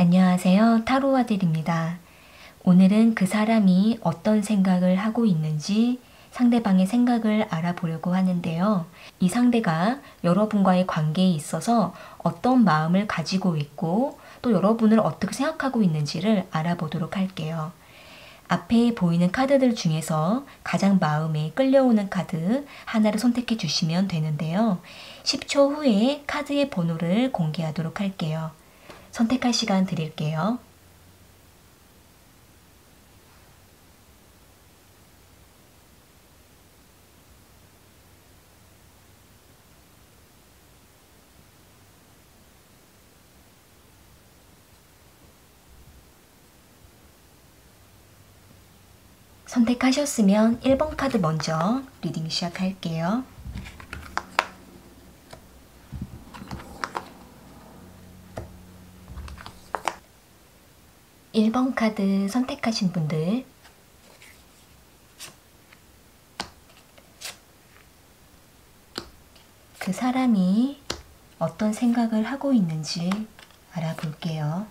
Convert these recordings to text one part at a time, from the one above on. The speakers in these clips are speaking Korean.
안녕하세요. 타로아들입니다. 오늘은 그 사람이 어떤 생각을 하고 있는지 상대방의 생각을 알아보려고 하는데요. 이 상대가 여러분과의 관계에 있어서 어떤 마음을 가지고 있고 또 여러분을 어떻게 생각하고 있는지를 알아보도록 할게요. 앞에 보이는 카드들 중에서 가장 마음에 끌려오는 카드 하나를 선택해 주시면 되는데요. 10초 후에 카드의 번호를 공개하도록 할게요. 선택할 시간 드릴게요. 선택하셨으면 1번 카드 먼저 리딩 시작할게요. 1번 카드 선택하신 분들, 그 사람이 어떤 생각을 하고 있는지 알아볼게요.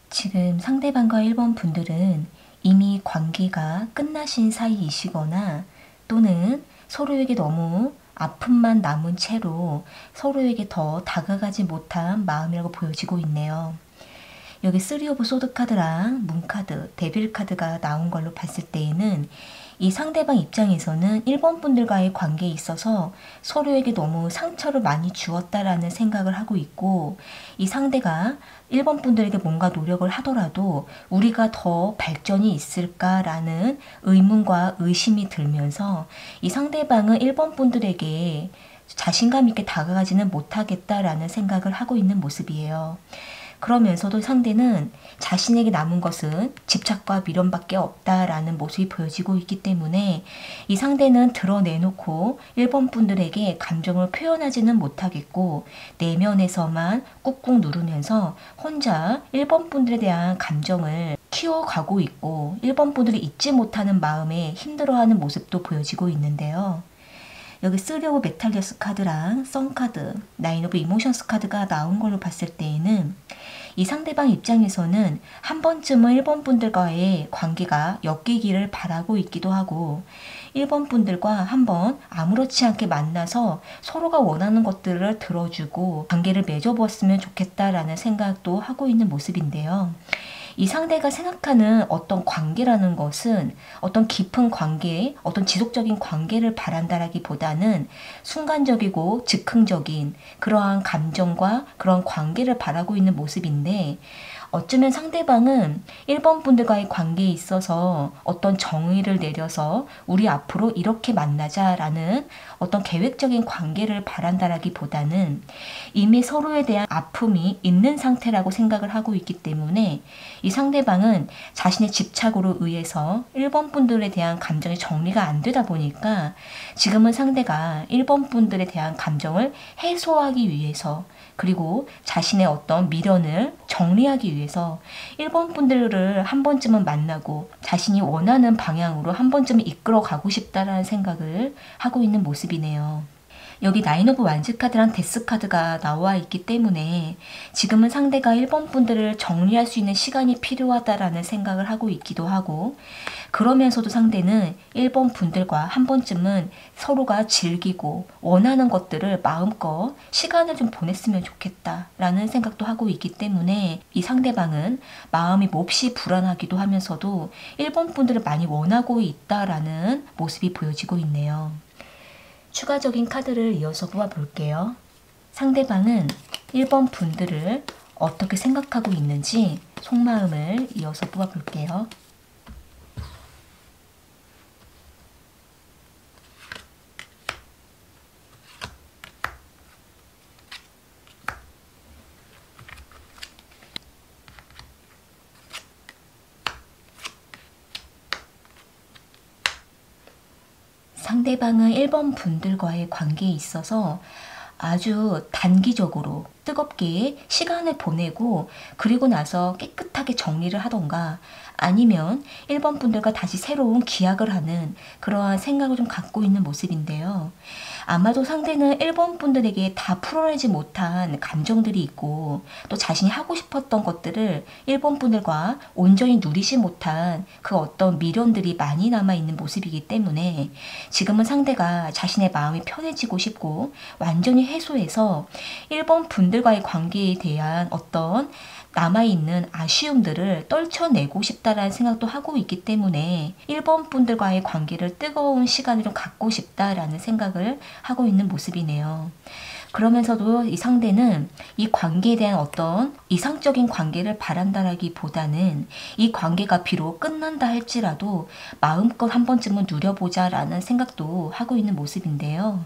지금 상대방과 1번 분들은 이미 관계가 끝나신 사이이시거나 또는 서로에게 너무 아픔만 남은 채로 서로에게 더 다가가지 못한 마음이라고 보여지고 있네요. 여기 3 오브 소드 카드랑 문 카드, 데빌 카드가 나온 걸로 봤을 때에는 이 상대방 입장에서는 1번 분들과의 관계에 있어서 서로에게 너무 상처를 많이 주었다라는 생각을 하고 있고, 이 상대가 1번 분들에게 뭔가 노력을 하더라도 우리가 더 발전이 있을까라는 의문과 의심이 들면서 이 상대방은 1번 분들에게 자신감 있게 다가가지는 못하겠다라는 생각을 하고 있는 모습이에요. 그러면서도 상대는 자신에게 남은 것은 집착과 미련밖에 없다라는 모습이 보여지고 있기 때문에 이 상대는 드러내놓고 1번 분들에게 감정을 표현하지는 못하겠고 내면에서만 꾹꾹 누르면서 혼자 1번 분들에 대한 감정을 키워가고 있고 1번 분들이 잊지 못하는 마음에 힘들어하는 모습도 보여지고 있는데요. 여기 3 오브 메탈리어스 카드랑 선 카드, 9 오브 이모션스 카드가 나온 걸로 봤을 때에는 이 상대방 입장에서는 한 번쯤은 1번 분들과의 관계가 엮이기를 바라고 있기도 하고 1번 분들과 한번 아무렇지 않게 만나서 서로가 원하는 것들을 들어주고 관계를 맺어보았으면 좋겠다라는 생각도 하고 있는 모습인데요. 이 상대가 생각하는 어떤 관계라는 것은 어떤 깊은 관계, 어떤 지속적인 관계를 바란다라기보다는 순간적이고 즉흥적인 그러한 감정과 그런 관계를 바라고 있는 모습인데 어쩌면 상대방은 1번 분들과의 관계에 있어서 어떤 정의를 내려서 우리 앞으로 이렇게 만나자라는 어떤 계획적인 관계를 바란다라기보다는 이미 서로에 대한 아픔이 있는 상태라고 생각을 하고 있기 때문에 이 상대방은 자신의 집착으로 의해서 1번 분들에 대한 감정이 정리가 안 되다 보니까 지금은 상대가 1번 분들에 대한 감정을 해소하기 위해서 그리고 자신의 어떤 미련을 정리하기 위해서 1번 분들을 한 번쯤은 만나고 자신이 원하는 방향으로 한 번쯤은 이끌어 가고 싶다라는 생각을 하고 있는 모습이네요. 여기 나인 오브 완즈 카드랑 데스 카드가 나와 있기 때문에 지금은 상대가 1번 분들을 정리할 수 있는 시간이 필요하다라는 생각을 하고 있기도 하고, 그러면서도 상대는 1번 분들과 한 번쯤은 서로가 즐기고 원하는 것들을 마음껏 시간을 좀 보냈으면 좋겠다라는 생각도 하고 있기 때문에 이 상대방은 마음이 몹시 불안하기도 하면서도 1번 분들을 많이 원하고 있다라는 모습이 보여지고 있네요. 추가적인 카드를 이어서 뽑아볼게요. 상대방은 1번 분들을 어떻게 생각하고 있는지 속마음을 이어서 뽑아볼게요. 상대방은 1번 분들과의 관계에 있어서 아주 단기적으로 뜨겁게 시간을 보내고 그리고 나서 깨끗하게 정리를 하던가 아니면 1번 분들과 다시 새로운 기약을 하는 그러한 생각을 좀 갖고 있는 모습인데요. 아마도 상대는 1번 분들에게 다 풀어내지 못한 감정들이 있고 또 자신이 하고 싶었던 것들을 1번 분들과 온전히 누리지 못한 그 어떤 미련들이 많이 남아있는 모습이기 때문에 지금은 상대가 자신의 마음이 편해지고 싶고 완전히 해소해서 1번 분들과의 관계에 대한 어떤 남아있는 아쉬움들을 떨쳐내고 싶다라는 생각도 하고 있기 때문에 1번 분들과의 관계를 뜨거운 시간을 좀 갖고 싶다라는 생각을 하고 있는 모습이네요. 그러면서도 이 상대는 이 관계에 대한 어떤 이상적인 관계를 바란다라기보다는 이 관계가 비록 끝난다 할지라도 마음껏 한 번쯤은 누려보자 라는 생각도 하고 있는 모습인데요.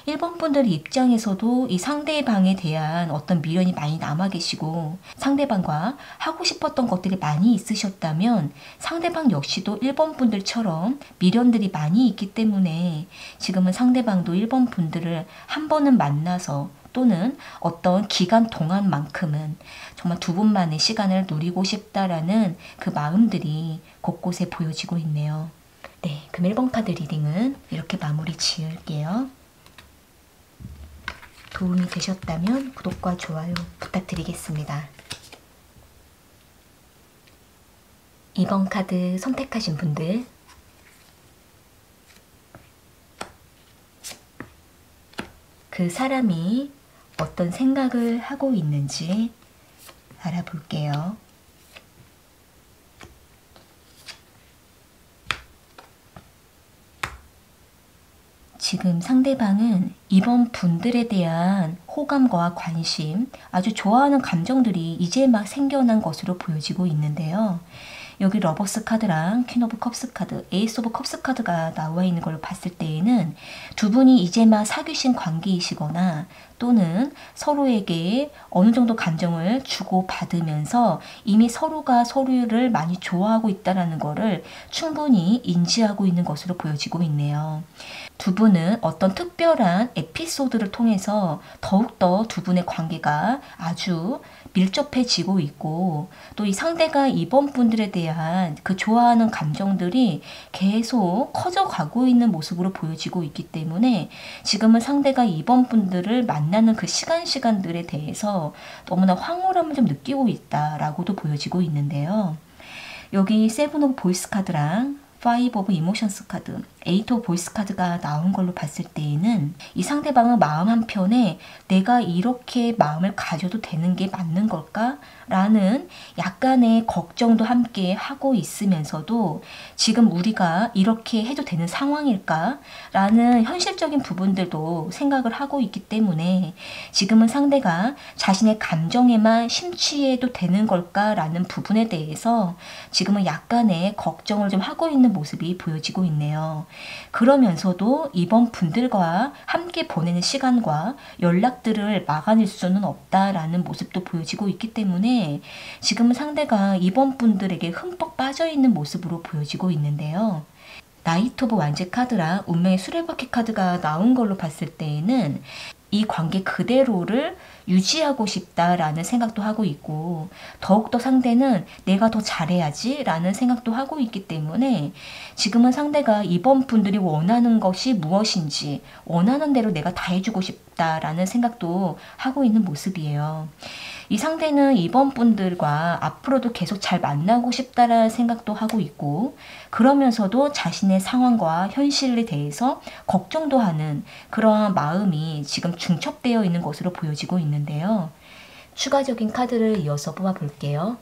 1번 분들 입장에서도 이 상대방에 대한 어떤 미련이 많이 남아 계시고 상대방과 하고 싶었던 것들이 많이 있으셨다면 상대방 역시도 1번 분들처럼 미련들이 많이 있기 때문에 지금은 상대방도 1번 분들을 한 번은 만나서 또는 어떤 기간 동안만큼은 정말 두 분만의 시간을 누리고 싶다라는 그 마음들이 곳곳에 보여지고 있네요. 네, 그럼 1번 카드 리딩은 이렇게 마무리 지을게요. 도움이 되셨다면 구독과 좋아요 부탁드리겠습니다. 2번 카드 선택하신 분들, 그 사람이 어떤 생각을 하고 있는지 알아볼게요. 지금 상대방은 이번 분들에 대한 호감과 관심, 아주 좋아하는 감정들이 이제 막 생겨난 것으로 보여지고 있는데요. 여기 러버스 카드랑 퀸 오브 컵스 카드, 에이스 오브 컵스 카드가 나와 있는 걸 봤을 때에는 두 분이 이제 막 사귀신 관계이시거나 또는 서로에게 어느 정도 감정을 주고받으면서 이미 서로가 서로를 많이 좋아하고 있다는 것을 충분히 인지하고 있는 것으로 보여지고 있네요. 두 분은 어떤 특별한 에피소드를 통해서 더욱더 두 분의 관계가 아주 밀접해지고 있고 또 이 상대가 이번 분들에 대한 그 좋아하는 감정들이 계속 커져가고 있는 모습으로 보여지고 있기 때문에 지금은 상대가 이번 분들을 만나는 그 시간들에 대해서 너무나 황홀함을 좀 느끼고 있다라고도 보여지고 있는데요. 여기 세븐 오브 보이스 카드랑 5 오브 이모션스 카드, 8 오브 보이스 카드가 나온 걸로 봤을 때에는 이 상대방은 마음 한편에 내가 이렇게 마음을 가져도 되는 게 맞는 걸까? 라는 약간의 걱정도 함께 하고 있으면서도 지금 우리가 이렇게 해도 되는 상황일까? 라는 현실적인 부분들도 생각을 하고 있기 때문에 지금은 상대가 자신의 감정에만 심취해도 되는 걸까? 라는 부분에 대해서 지금은 약간의 걱정을 좀 하고 있는 모습이 보여지고 있네요. 그러면서도 이번 분들과 함께 보내는 시간과 연락들을 막아낼 수는 없다라는 모습도 보여지고 있기 때문에 지금은 상대가 이번 분들에게 흠뻑 빠져있는 모습으로 보여지고 있는데요. 나이트 오브 완즈 카드랑 운명의 수레바퀴 카드가 나온 걸로 봤을 때에는 이 관계 그대로를 유지하고 싶다라는 생각도 하고 있고, 더욱더 상대는 내가 더 잘해야지 라는 생각도 하고 있기 때문에 지금은 상대가 이번 분들이 원하는 것이 무엇인지 원하는 대로 내가 다 해주고 싶다라는 생각도 하고 있는 모습이에요. 이 상대는 이번 분들과 앞으로도 계속 잘 만나고 싶다라는 생각도 하고 있고, 그러면서도 자신의 상황과 현실에 대해서 걱정도 하는 그러한 마음이 지금 중첩되어 있는 것으로 보여지고 있는데요. 추가적인 카드를 이어서 뽑아볼게요.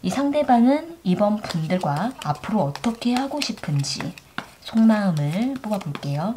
이 상대방은 이번 분들과 앞으로 어떻게 하고 싶은지 속마음을 뽑아볼게요.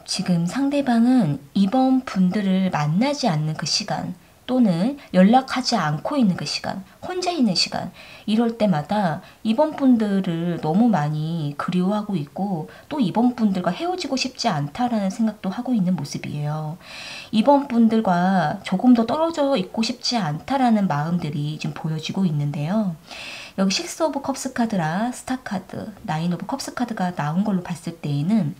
지금 상대방은 이번 분들을 만나지 않는 그 시간, 또는 연락하지 않고 있는 그 시간, 혼자 있는 시간, 이럴 때마다 이번 분들을 너무 많이 그리워하고 있고, 또 이번 분들과 헤어지고 싶지 않다라는 생각도 하고 있는 모습이에요. 이번 분들과 조금 더 떨어져 있고 싶지 않다라는 마음들이 지금 보여지고 있는데요. 여기 식스 오브 컵스 카드랑 스타 카드, 나인 오브 컵스 카드가 나온 걸로 봤을 때에는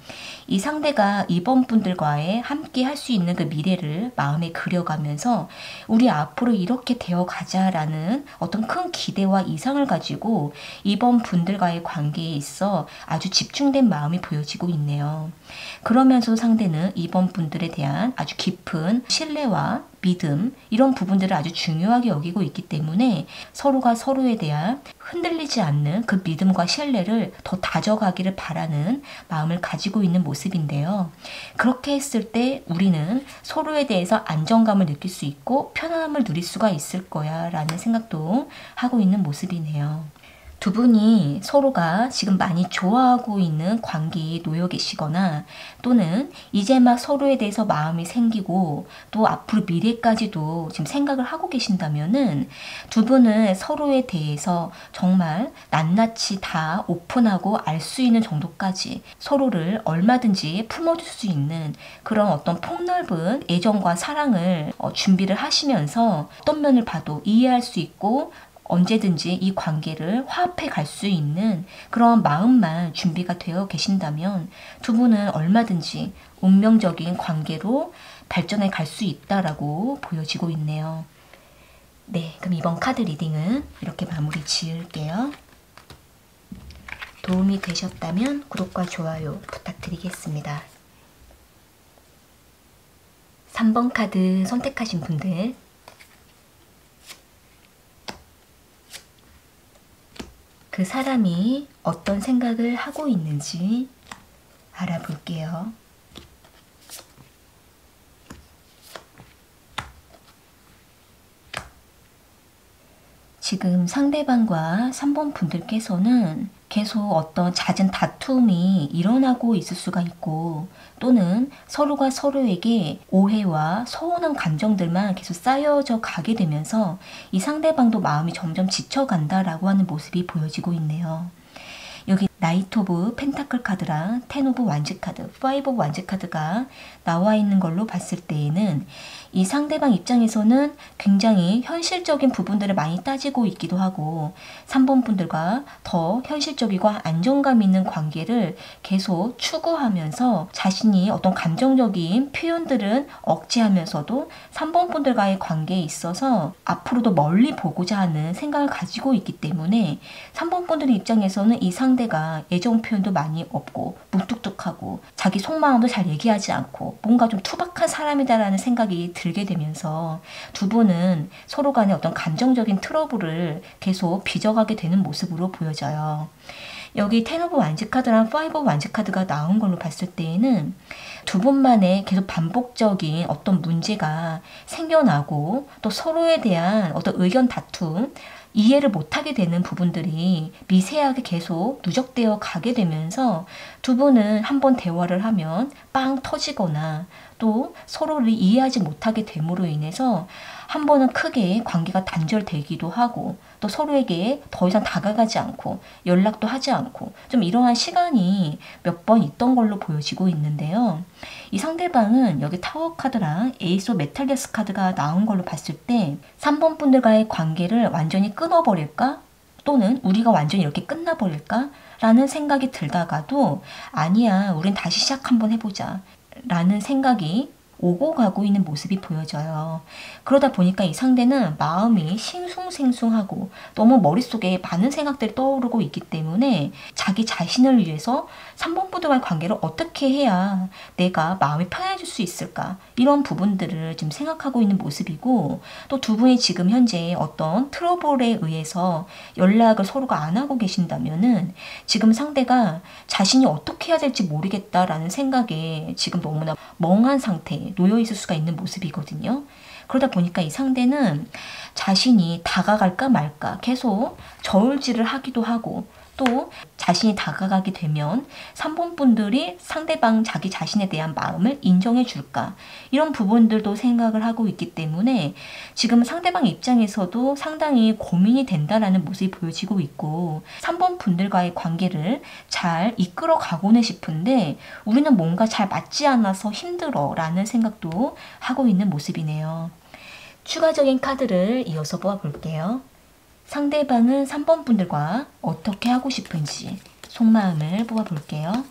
이 상대가 이번 분들과의 함께 할 수 있는 그 미래를 마음에 그려가면서 우리 앞으로 이렇게 되어 가자라는 어떤 큰 기대와 이상을 가지고 이번 분들과의 관계에 있어 아주 집중된 마음이 보여지고 있네요. 그러면서 상대는 이번 분들에 대한 아주 깊은 신뢰와 믿음, 이런 부분들을 아주 중요하게 여기고 있기 때문에 서로가 서로에 대한 흔들리지 않는 그 믿음과 신뢰를 더 다져가기를 바라는 마음을 가지고 있는 모습인데요. 그렇게 했을 때 우리는 서로에 대해서 안정감을 느낄 수 있고 편안함을 누릴 수가 있을 거야 라는 생각도 하고 있는 모습이네요. 두 분이 서로가 지금 많이 좋아하고 있는 관계에 놓여 계시거나, 또는 이제 막 서로에 대해서 마음이 생기고 또 앞으로 미래까지도 지금 생각을 하고 계신다면은 두 분은 서로에 대해서 정말 낱낱이 다 오픈하고 알 수 있는 정도까지 서로를 얼마든지 품어줄 수 있는 그런 어떤 폭넓은 애정과 사랑을 준비를 하시면서 어떤 면을 봐도 이해할 수 있고 언제든지 이 관계를 화합해 갈 수 있는 그런 마음만 준비가 되어 계신다면 두 분은 얼마든지 운명적인 관계로 발전해 갈 수 있다라고 보여지고 있네요. 네, 그럼 이번 카드 리딩은 이렇게 마무리 지을게요. 도움이 되셨다면 구독과 좋아요 부탁드리겠습니다. 3번 카드 선택하신 분들, 그 사람이 어떤 생각을 하고 있는지 알아볼게요. 지금 상대방과 3번 분들께서는 계속 어떤 잦은 다툼이 일어나고 있을 수가 있고, 또는 서로가 서로에게 오해와 서운한 감정들만 계속 쌓여져 가게 되면서 이 상대방도 마음이 점점 지쳐간다라고 하는 모습이 보여지고 있네요. 여기 나이트 오브 펜타클 카드랑 텐 오브 완즈 카드, 파이브 오브 완즈 카드가 나와 있는 걸로 봤을 때에는 이 상대방 입장에서는 굉장히 현실적인 부분들을 많이 따지고 있기도 하고 3번 분들과 더 현실적이고 안정감 있는 관계를 계속 추구하면서 자신이 어떤 감정적인 표현들은 억제하면서도 3번 분들과의 관계에 있어서 앞으로도 멀리 보고자 하는 생각을 가지고 있기 때문에 3번 분들 입장에서는 이 상대가 애정 표현도 많이 없고 무뚝뚝하고 자기 속마음도 잘 얘기하지 않고 뭔가 좀 투박한 사람이다라는 생각이 들게 되면서 두 분은 서로 간의 어떤 감정적인 트러블을 계속 빚어가게 되는 모습으로 보여져요. 여기 텐 오브 완즈 카드랑 파이브 오브 완즈 카드가 나온 걸로 봤을 때에는 두 분만의 계속 반복적인 어떤 문제가 생겨나고 또 서로에 대한 어떤 의견 다툼, 이해를 못하게 되는 부분들이 미세하게 계속 누적되어 가게 되면서 두 분은 한번 대화를 하면 빵 터지거나 또 서로를 이해하지 못하게 됨으로 인해서 한 번은 크게 관계가 단절되기도 하고 또 서로에게 더 이상 다가가지 않고 연락도 하지 않고 좀 이러한 시간이 몇 번 있던 걸로 보여지고 있는데요. 이 상대방은 여기 타워 카드랑 에이스 오브 메탈리아스 카드가 나온 걸로 봤을 때 3번 분들과의 관계를 완전히 끊어버릴까? 또는 우리가 완전히 이렇게 끝나버릴까? 라는 생각이 들다가도 아니야, 우린 다시 시작 한번 해보자 라는 생각이 오고 가고 있는 모습이 보여져요. 그러다 보니까 이 상대는 마음이 싱숭생숭하고 너무 머릿속에 많은 생각들이 떠오르고 있기 때문에 자기 자신을 위해서 3번 분들과의 관계를 어떻게 해야 내가 마음이 편해질 수 있을까, 이런 부분들을 지금 생각하고 있는 모습이고, 또 두 분이 지금 현재 어떤 트러블에 의해서 연락을 서로가 안 하고 계신다면은 지금 상대가 자신이 어떻게 해야 될지 모르겠다라는 생각에 지금 너무나 멍한 상태에 놓여 있을 수가 있는 모습이거든요. 그러다 보니까 이 상대는 자신이 다가갈까 말까 계속 저울질을 하기도 하고, 또 자신이 다가가게 되면 3번 분들이 상대방 자기 자신에 대한 마음을 인정해 줄까, 이런 부분들도 생각을 하고 있기 때문에 지금 상대방 입장에서도 상당히 고민이 된다라는 모습이 보여지고 있고, 3번 분들과의 관계를 잘 이끌어 가고는 싶은데 우리는 뭔가 잘 맞지 않아서 힘들어 라는 생각도 하고 있는 모습이네요. 추가적인 카드를 이어서 보아볼게요. 상대방은 3번 분들과 어떻게 하고 싶은지 속마음을 뽑아볼게요.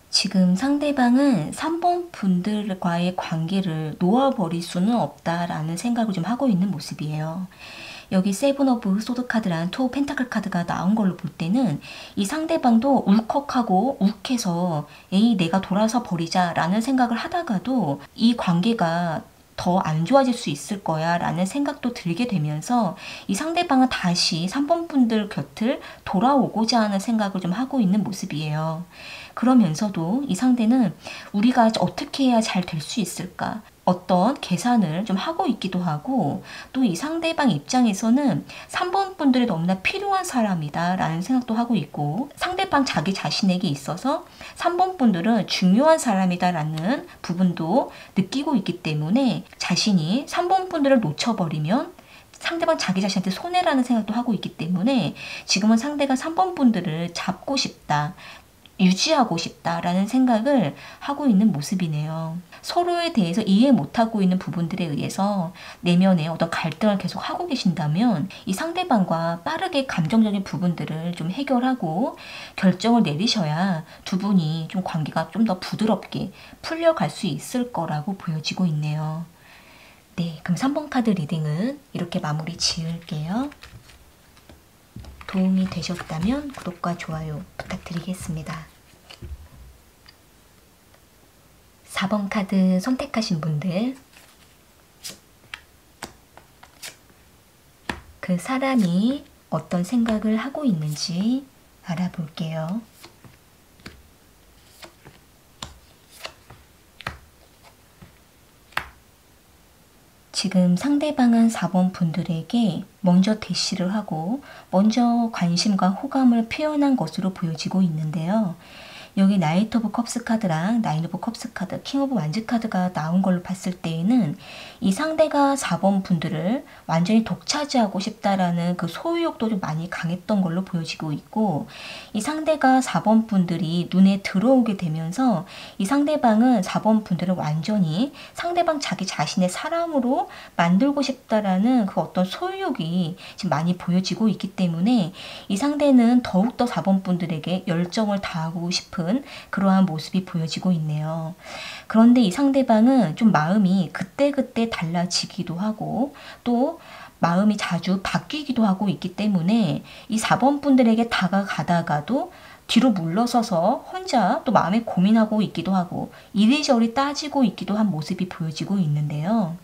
지금 상대방은 3번 분들과의 관계를 놓아버릴 수는 없다라는 생각을 좀 하고 있는 모습이에요. 여기 세븐 오브 소드 카드랑 투 펜타클 카드가 나온 걸로 볼 때는 이 상대방도 울컥하고 욱해서 에이 내가 돌아서 버리자 라는 생각을 하다가도 이 관계가 더 안 좋아질 수 있을 거야 라는 생각도 들게 되면서 이 상대방은 다시 3번 분들 곁을 돌아오고자 하는 생각을 좀 하고 있는 모습이에요. 그러면서도 이 상대는 우리가 어떻게 해야 잘 될 수 있을까, 어떤 계산을 좀 하고 있기도 하고, 또 이 상대방 입장에서는 3번 분들이 너무나 필요한 사람이다 라는 생각도 하고 있고, 상대방 자기 자신에게 있어서 3번 분들은 중요한 사람이다 라는 부분도 느끼고 있기 때문에 자신이 3번 분들을 놓쳐버리면 상대방 자기 자신한테 손해라는 생각도 하고 있기 때문에 지금은 상대가 3번 분들을 잡고 싶다, 유지하고 싶다라는 생각을 하고 있는 모습이네요. 서로에 대해서 이해 못하고 있는 부분들에 의해서 내면에 어떤 갈등을 계속 하고 계신다면 이 상대방과 빠르게 감정적인 부분들을 좀 해결하고 결정을 내리셔야 두 분이 좀 관계가 좀 더 부드럽게 풀려갈 수 있을 거라고 보여지고 있네요. 네, 그럼 3번 카드 리딩은 이렇게 마무리 지을게요. 도움이 되셨다면 구독과 좋아요 부탁드리겠습니다. 4번 카드 선택하신 분들, 그 사람이 어떤 생각을 하고 있는지 알아볼게요. 지금 상대방은 4번 분들에게 먼저 대시를 하고 먼저 관심과 호감을 표현한 것으로 보여지고 있는데요. 여기 나이트 오브 컵스 카드랑 나인 오브 컵스 카드, 킹 오브 완즈 카드가 나온 걸로 봤을 때에는 이 상대가 4번 분들을 완전히 독차지하고 싶다라는 그 소유욕도 좀 많이 강했던 걸로 보여지고 있고, 이 상대가 4번 분들이 눈에 들어오게 되면서 이 상대방은 4번 분들을 완전히 상대방 자기 자신의 사람으로 만들고 싶다라는 그 어떤 소유욕이 지금 많이 보여지고 있기 때문에 이 상대는 더욱더 4번 분들에게 열정을 다하고 싶은 그러한 모습이 보여지고 있네요. 그런데 이 상대방은 좀 마음이 그때그때 달라지기도 하고 또 마음이 자주 바뀌기도 하고 있기 때문에 이 4번 분들에게 다가가다가도 뒤로 물러서서 혼자 또 마음에 고민하고 있기도 하고 이리저리 따지고 있기도 한 모습이 보여지고 있는데요.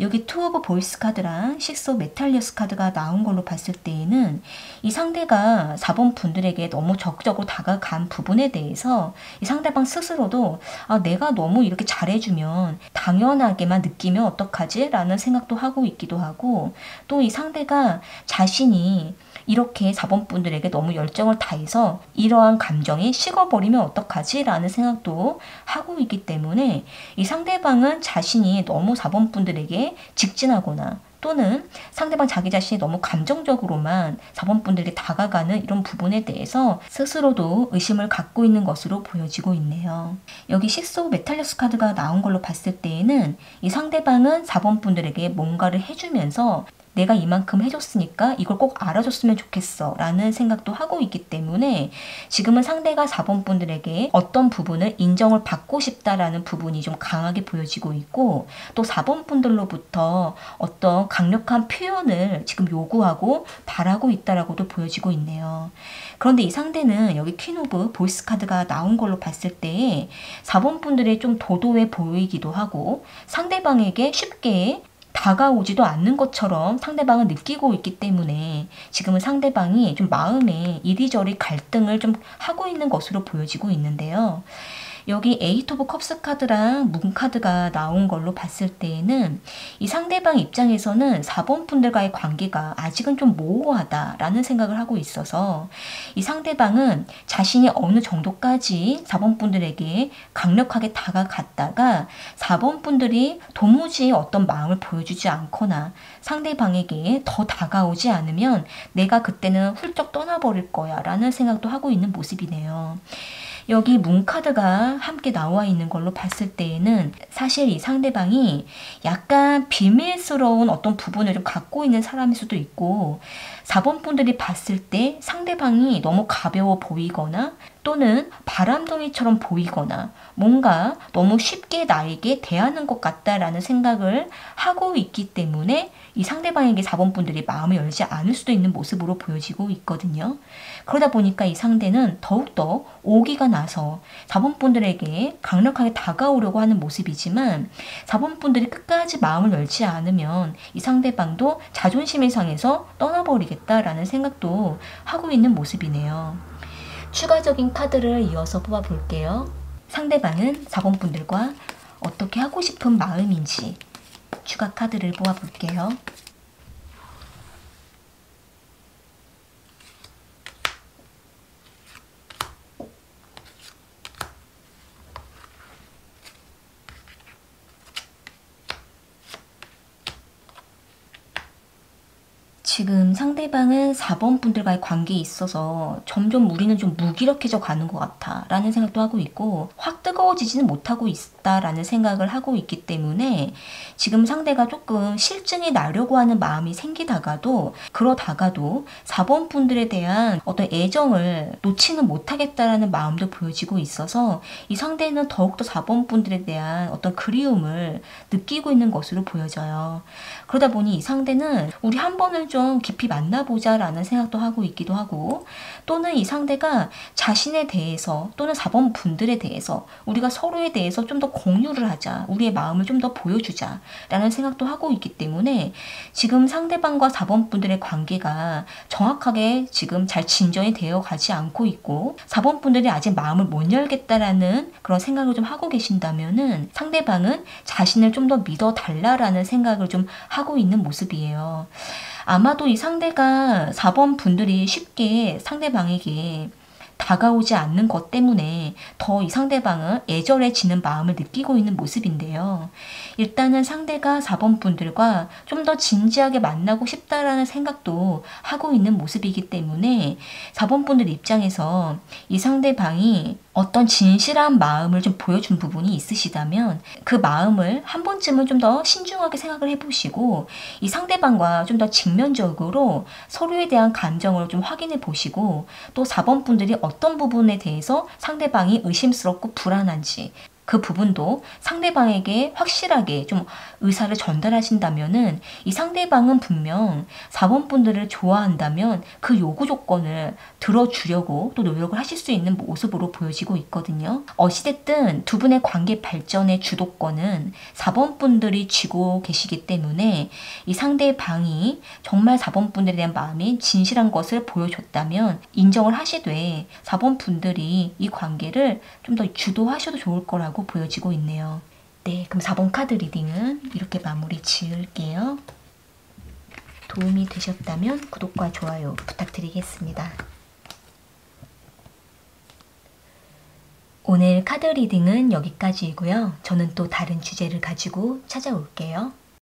여기 투 오브 보이스 카드랑 식스 오브 메탈리어스 카드가 나온 걸로 봤을 때에는 이 상대가 4번 분들에게 너무 적극적으로 다가간 부분에 대해서 이 상대방 스스로도 내가 너무 이렇게 잘해주면 당연하게만 느끼면 어떡하지? 라는 생각도 하고 있기도 하고, 또 이 상대가 자신이 이렇게 4번 분들에게 너무 열정을 다해서 이러한 감정이 식어버리면 어떡하지? 라는 생각도 하고 있기 때문에 이 상대방은 자신이 너무 4번 분들에게 직진하거나 또는 상대방 자기 자신이 너무 감정적으로만 4번 분들에게 다가가는 이런 부분에 대해서 스스로도 의심을 갖고 있는 것으로 보여지고 있네요. 여기 식스 오브 메탈리어스 카드가 나온 걸로 봤을 때에는 이 상대방은 4번 분들에게 뭔가를 해주면서 내가 이만큼 해줬으니까 이걸 꼭 알아줬으면 좋겠어 라는 생각도 하고 있기 때문에 지금은 상대가 4번 분들에게 어떤 부분을 인정을 받고 싶다라는 부분이 좀 강하게 보여지고 있고, 또 4번 분들로부터 어떤 강력한 표현을 지금 요구하고 바라고 있다라고도 보여지고 있네요. 그런데 이 상대는 여기 퀸 오브 보이스 카드가 나온 걸로 봤을 때 4번 분들이 좀 도도해 보이기도 하고 상대방에게 쉽게 다가오지도 않는 것처럼 상대방은 느끼고 있기 때문에 지금은 상대방이 좀 마음에 이리저리 갈등을 좀 하고 있는 것으로 보여지고 있는데요. 여기 에이트 오브 컵스 카드랑 문 카드가 나온 걸로 봤을 때에는 이 상대방 입장에서는 4번 분들과의 관계가 아직은 좀 모호하다라는 생각을 하고 있어서 이 상대방은 자신이 어느 정도까지 4번 분들에게 강력하게 다가갔다가 4번 분들이 도무지 어떤 마음을 보여주지 않거나 상대방에게 더 다가오지 않으면 내가 그때는 훌쩍 떠나버릴 거야 라는 생각도 하고 있는 모습이네요. 여기 문 카드가 함께 나와 있는 걸로 봤을 때에는 사실 이 상대방이 약간 비밀스러운 어떤 부분을 좀 갖고 있는 사람일 수도 있고 4번 분들이 봤을 때 상대방이 너무 가벼워 보이거나 또는 바람둥이처럼 보이거나 뭔가 너무 쉽게 나에게 대하는 것 같다라는 생각을 하고 있기 때문에 이 상대방에게 4번 분들이 마음을 열지 않을 수도 있는 모습으로 보여지고 있거든요. 그러다 보니까 이 상대는 더욱더 오기가 나서 4번 분들에게 강력하게 다가오려고 하는 모습이지만 4번 분들이 끝까지 마음을 열지 않으면 이 상대방도 자존심이 상해서 떠나버리겠다라는 생각도 하고 있는 모습이네요. 추가적인 카드를 이어서 뽑아볼게요. 상대방은 4번 분들과 어떻게 하고 싶은 마음인지 추가 카드를 뽑아볼게요. 지금 상대방은 4번 분들과의 관계에 있어서 점점 우리는 좀 무기력해져 가는 것 같아 라는 생각도 하고 있고 확 뜨거워지지는 못하고 있다라는 생각을 하고 있기 때문에 지금 상대가 조금 실증이 나려고 하는 마음이 생기다가도 그러다가도 4번 분들에 대한 어떤 애정을 놓지는 못하겠다라는 마음도 보여지고 있어서 이 상대는 더욱더 4번 분들에 대한 어떤 그리움을 느끼고 있는 것으로 보여져요. 그러다 보니 이 상대는 우리 한 번을 좀 깊이 만나보자 라는 생각도 하고 있기도 하고 또는 이 상대가 자신에 대해서 또는 4번 분들에 대해서 우리가 서로에 대해서 좀 더 공유를 하자, 우리의 마음을 좀 더 보여주자 라는 생각도 하고 있기 때문에 지금 상대방과 4번 분들의 관계가 정확하게 지금 잘 진전이 되어 가지 않고 있고 4번 분들이 아직 마음을 못 열겠다라는 그런 생각을 좀 하고 계신다면은 상대방은 자신을 좀 더 믿어달라라는 생각을 좀 하고 있는 모습이에요. 아마도 이 상대가 4번 분들이 쉽게 상대방에게 다가오지 않는 것 때문에 더 이 상대방은 애절해지는 마음을 느끼고 있는 모습인데요. 일단은 상대가 4번 분들과 좀 더 진지하게 만나고 싶다라는 생각도 하고 있는 모습이기 때문에 4번 분들 입장에서 이 상대방이 어떤 진실한 마음을 좀 보여준 부분이 있으시다면 그 마음을 한 번쯤은 좀 더 신중하게 생각을 해보시고 이 상대방과 좀 더 직면적으로 서로에 대한 감정을 좀 확인해 보시고 또 4번 분들이 어떤 부분에 대해서 상대방이 의심스럽고 불안한지 그 부분도 상대방에게 확실하게 좀 의사를 전달하신다면은 이 상대방은 분명 4번 분들을 좋아한다면 그 요구 조건을 들어주려고 또 노력을 하실 수 있는 모습으로 보여지고 있거든요. 어찌됐든 두 분의 관계 발전의 주도권은 4번 분들이 쥐고 계시기 때문에 이 상대방이 정말 4번 분들에 대한 마음이 진실한 것을 보여줬다면 인정을 하시되 4번 분들이 이 관계를 좀 더 주도하셔도 좋을 거라고 보여지고 있네요. 네, 그럼 4번 카드 리딩은 이렇게 마무리 지을게요. 도움이 되셨다면 구독과 좋아요 부탁드리겠습니다. 오늘 카드 리딩은 여기까지이고요. 저는 또 다른 주제를 가지고 찾아올게요.